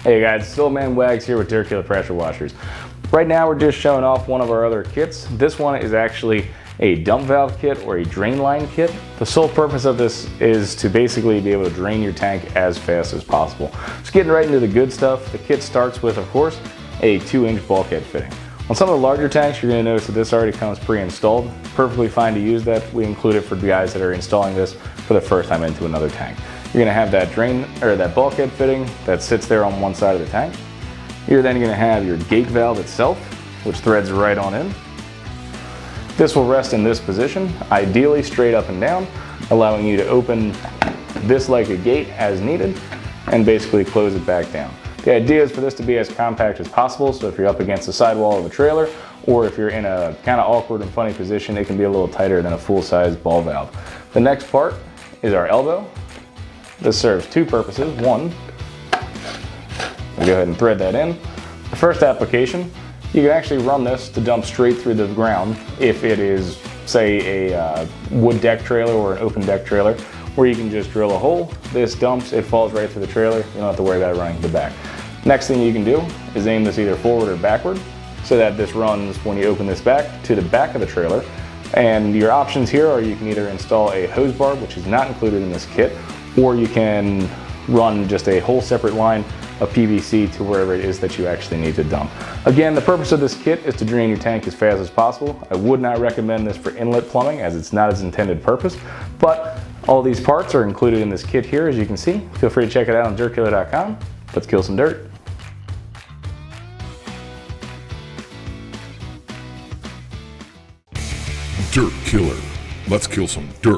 Hey guys, it's Old Man Wags here with Dirt Killer Pressure Washers. Right now we're just showing off one of our other kits. This one is actually a dump valve kit or a drain line kit. The sole purpose of this is to basically be able to drain your tank as fast as possible. So getting right into the good stuff, the kit starts with, of course, a 2-inch bulkhead fitting. On some of the larger tanks, you're going to notice that this already comes pre-installed. Perfectly fine to use that. We include it for guys that are installing this for the first time into another tank. You're going to have that that bulkhead fitting that sits there on one side of the tank. You're then going to have your gate valve itself, which threads right on in. This will rest in this position, ideally straight up and down, allowing you to open this like a gate as needed and basically close it back down. The idea is for this to be as compact as possible, so if you're up against the sidewall of a trailer or if you're in a kind of awkward and funny position, it can be a little tighter than a full-size ball valve. The next part is our elbow. This serves two purposes. One, we'll go ahead and thread that in. The first application, you can actually run this to dump straight through the ground if it is, say, a wood deck trailer or an open deck trailer, where you can just drill a hole. This dumps, it falls right through the trailer. You don't have to worry about it running to the back. Next thing you can do is aim this either forward or backward so that this runs, when you open this back, to the back of the trailer. And your options here are you can either install a hose barb, which is not included in this kit, or you can run just a whole separate line of PVC to wherever it is that you actually need to dump. Again, the purpose of this kit is to drain your tank as fast as possible. I would not recommend this for inlet plumbing as it's not its intended purpose, but all these parts are included in this kit here, as you can see. Feel free to check it out on dirtkiller.com. Let's kill some dirt. Dirt Killer. Let's kill some dirt.